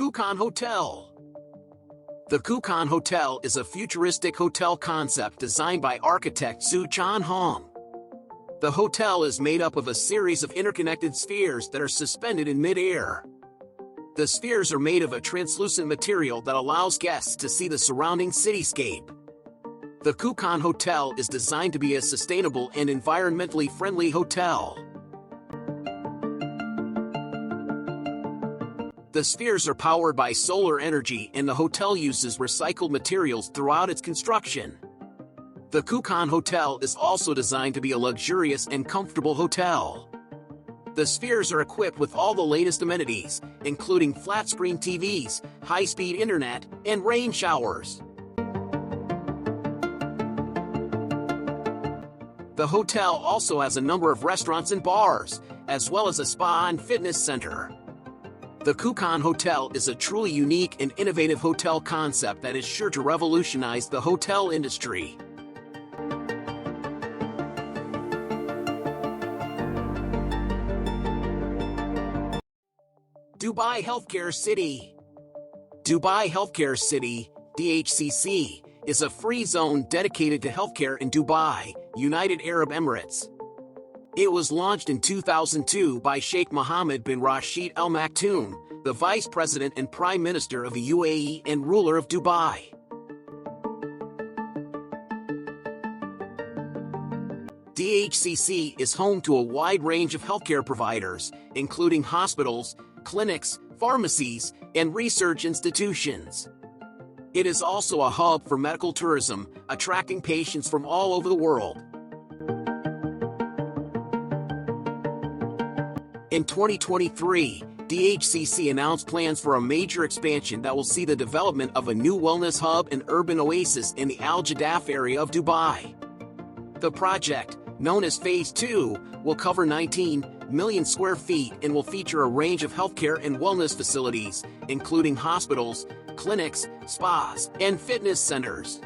Coocon Hotel. The Coocon Hotel is a futuristic hotel concept designed by architect Su Chan Hong. The hotel is made up of a series of interconnected spheres that are suspended in mid-air. The spheres are made of a translucent material that allows guests to see the surrounding cityscape. The Coocon Hotel is designed to be a sustainable and environmentally friendly hotel. The spheres are powered by solar energy, and the hotel uses recycled materials throughout its construction. The Coocon Hotel is also designed to be a luxurious and comfortable hotel. The spheres are equipped with all the latest amenities, including flat-screen TVs, high-speed internet, and rain showers. The hotel also has a number of restaurants and bars, as well as a spa and fitness center. The Coocon Hotel is a truly unique and innovative hotel concept that is sure to revolutionize the hotel industry. Dubai Healthcare City. Dubai Healthcare City, DHCC, is a free zone dedicated to healthcare in Dubai, United Arab Emirates. It was launched in 2002 by Sheikh Mohammed bin Rashid Al Maktoum, the Vice President and Prime Minister of the UAE and ruler of Dubai. DHCC is home to a wide range of healthcare providers, including hospitals, clinics, pharmacies, and research institutions. It is also a hub for medical tourism, attracting patients from all over the world. In 2023, DHCC announced plans for a major expansion that will see the development of a new wellness hub and urban oasis in the Al Jadaf area of Dubai. The project, known as Phase 2, will cover 19 million square feet and will feature a range of healthcare and wellness facilities, including hospitals, clinics, spas, and fitness centers.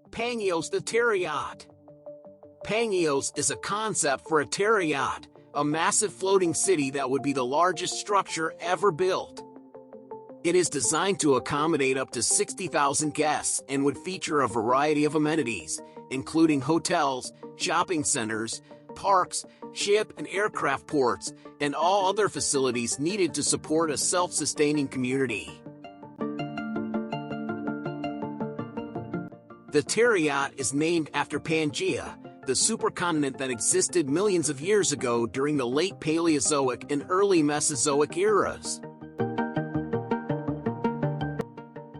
Pangeos the Terayacht. Pangeos is a concept for a Terayacht, a massive floating city that would be the largest structure ever built. It is designed to accommodate up to 60,000 guests and would feature a variety of amenities, including hotels, shopping centers, parks, ship and aircraft ports, and all other facilities needed to support a self-sustaining community. The Terayacht is named after Pangaea, the supercontinent that existed millions of years ago during the late Paleozoic and early Mesozoic eras.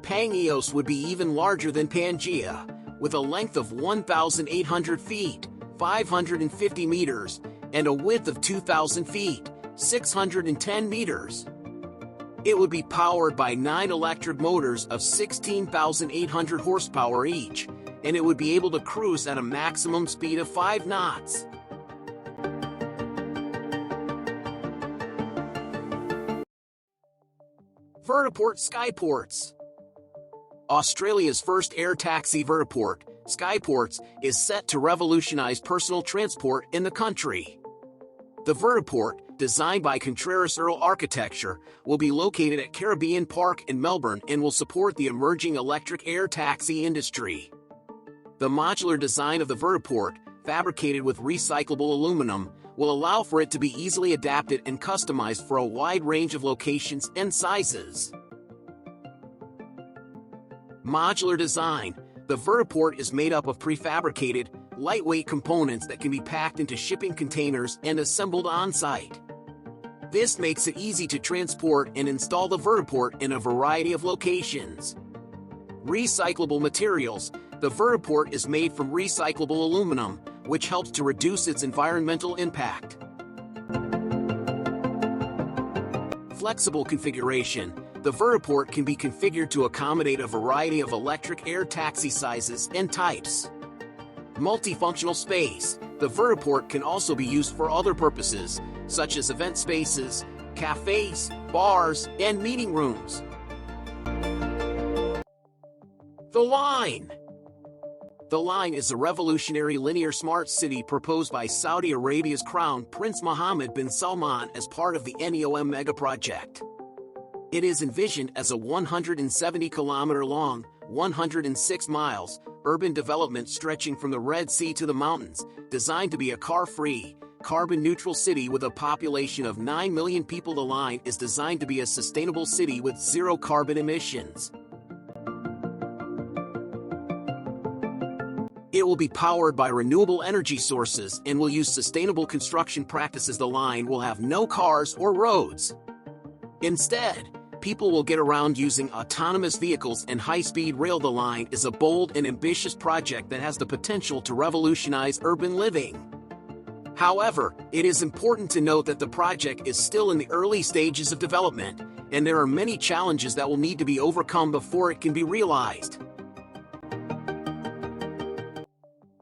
Pangeos would be even larger than Pangaea, with a length of 1,800 feet, 550 meters, and a width of 2,000 feet, 610 meters. It would be powered by 9 electric motors of 16,800 horsepower each, and it would be able to cruise at a maximum speed of 5 knots. Vertiport Skyportz. Australia's first air taxi vertiport, Skyportz, is set to revolutionize personal transport in the country. The vertiport, designed by Contreras Earl Architecture, will be located at Caribbean Park in Melbourne and will support the emerging electric air taxi industry. The modular design of the vertiport, fabricated with recyclable aluminum, will allow for it to be easily adapted and customized for a wide range of locations and sizes. Modular design. The vertiport is made up of prefabricated, lightweight components that can be packed into shipping containers and assembled on-site. This makes it easy to transport and install the vertiport in a variety of locations. Recyclable materials. The vertiport is made from recyclable aluminum, which helps to reduce its environmental impact. Flexible configuration. The vertiport can be configured to accommodate a variety of electric air taxi sizes and types. Multifunctional space. The vertiport can also be used for other purposes, such as event spaces, cafes, bars, and meeting rooms. The Line. The line is a revolutionary linear smart city proposed by Saudi Arabia's Crown Prince Mohammed bin Salman as part of the NEOM megaproject. It is envisioned as a 170-kilometer-long, 106 miles, urban development stretching from the Red Sea to the mountains, designed to be a car-free, carbon-neutral city with a population of 9 million people. The line is designed to be a sustainable city with zero carbon emissions. It will be powered by renewable energy sources and will use sustainable construction practices. The line will have no cars or roads. Instead, people will get around using autonomous vehicles and high-speed rail. The line is a bold and ambitious project that has the potential to revolutionize urban living. However, it is important to note that the project is still in the early stages of development, and there are many challenges that will need to be overcome before it can be realized.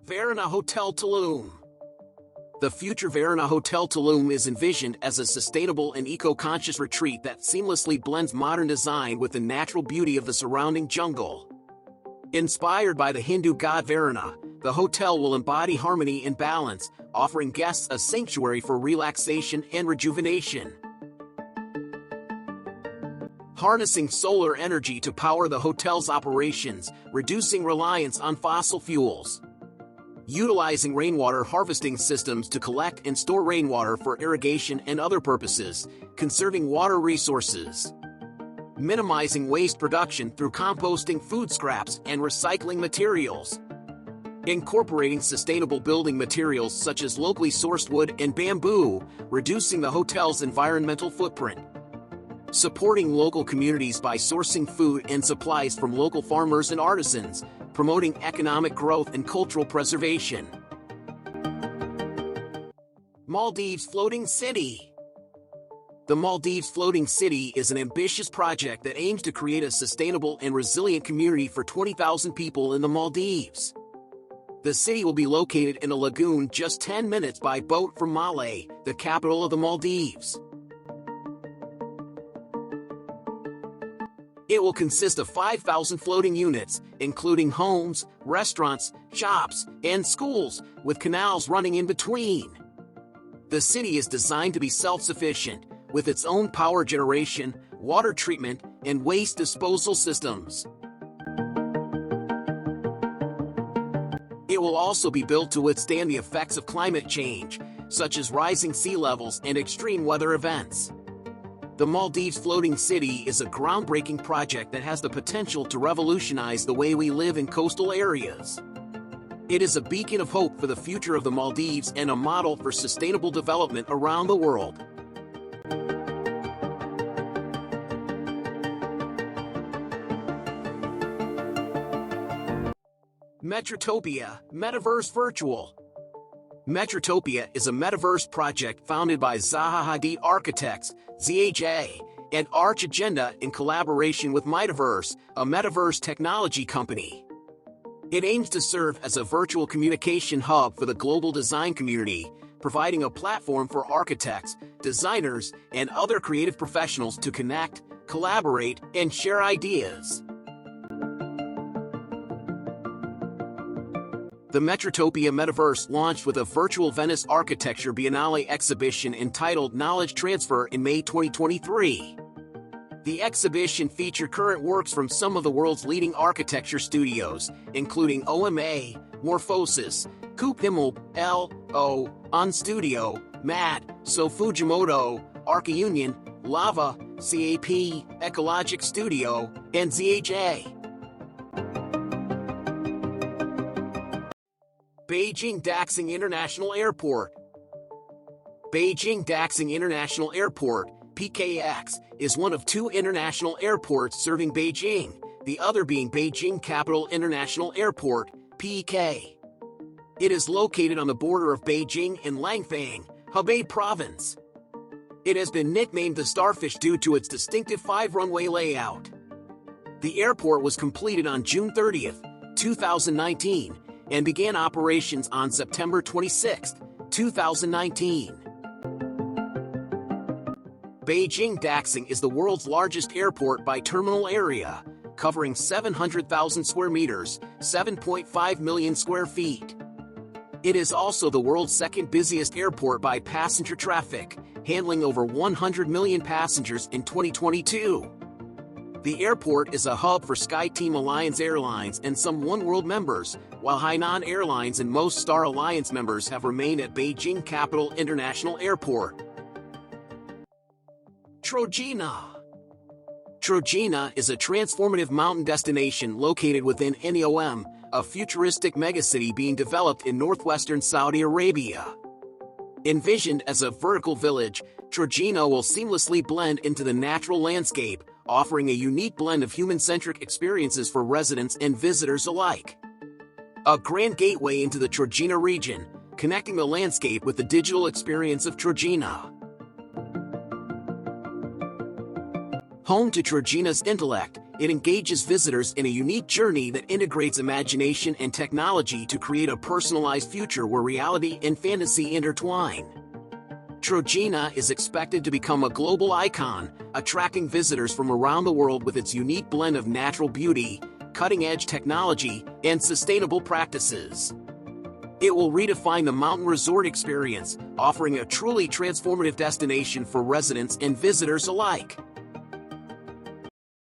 Varuna Hotel Tulum. The future Varuna Hotel Tulum is envisioned as a sustainable and eco-conscious retreat that seamlessly blends modern design with the natural beauty of the surrounding jungle. Inspired by the Hindu god Varuna, the hotel will embody harmony and balance, offering guests a sanctuary for relaxation and rejuvenation. Harnessing solar energy to power the hotel's operations, reducing reliance on fossil fuels. Utilizing rainwater harvesting systems to collect and store rainwater for irrigation and other purposes, conserving water resources. Minimizing waste production through composting food scraps and recycling materials. Incorporating sustainable building materials such as locally sourced wood and bamboo, reducing the hotel's environmental footprint. Supporting local communities by sourcing food and supplies from local farmers and artisans, promoting economic growth and cultural preservation. Maldives Floating City. The Maldives Floating City is an ambitious project that aims to create a sustainable and resilient community for 20,000 people in the Maldives. The city will be located in a lagoon just 10 minutes by boat from Malé, the capital of the Maldives. It will consist of 5,000 floating units, including homes, restaurants, shops, and schools, with canals running in between. The city is designed to be self-sufficient, with its own power generation, water treatment, and waste disposal systems. It will also be built to withstand the effects of climate change, such as rising sea levels and extreme weather events. The Maldives Floating City is a groundbreaking project that has the potential to revolutionize the way we live in coastal areas. It is a beacon of hope for the future of the Maldives and a model for sustainable development around the world. Metrotopia, Metaverse Virtual. Metrotopia is a metaverse project founded by Zaha Hadid Architects, ZHA, and Arch Agenda in collaboration with Metaverse, a metaverse technology company. It aims to serve as a virtual communication hub for the global design community, providing a platform for architects, designers, and other creative professionals to connect, collaborate, and share ideas. The Metrotopia Metaverse launched with a virtual Venice Architecture Biennale exhibition entitled Knowledge Transfer in May 2023. The exhibition featured current works from some of the world's leading architecture studios, including OMA, Morphosis, Coocon, L.O., On Studio, MAT, So Fujimoto, ArchiUnion, Lava, CAP, Ecologic Studio, and ZHA. Beijing Daxing International Airport. Beijing Daxing International Airport, PKX, is one of two international airports serving Beijing, the other being Beijing Capital International Airport, PK. It is located on the border of Beijing and Langfang, Hebei Province. It has been nicknamed the Starfish due to its distinctive 5-runway layout. The airport was completed on June 30, 2019, and began operations on September 26, 2019. Beijing Daxing is the world's largest airport by terminal area, covering 700,000 square meters, 7.5 million square feet. It is also the world's second busiest airport by passenger traffic, handling over 100 million passengers in 2022. The airport is a hub for SkyTeam Alliance Airlines and some Oneworld members, while Hainan Airlines and most Star Alliance members have remained at Beijing Capital International Airport. Trojena. Trojena is a transformative mountain destination located within Neom, a futuristic megacity being developed in northwestern Saudi Arabia. Envisioned as a vertical village, Trojena will seamlessly blend into the natural landscape, offering a unique blend of human-centric experiences for residents and visitors alike. A grand gateway into the Trojena region, connecting the landscape with the digital experience of Trojena. Home to Trojena's intellect, it engages visitors in a unique journey that integrates imagination and technology to create a personalized future where reality and fantasy intertwine. Trojena is expected to become a global icon, attracting visitors from around the world with its unique blend of natural beauty, cutting-edge technology, and sustainable practices. It will redefine the mountain resort experience, offering a truly transformative destination for residents and visitors alike.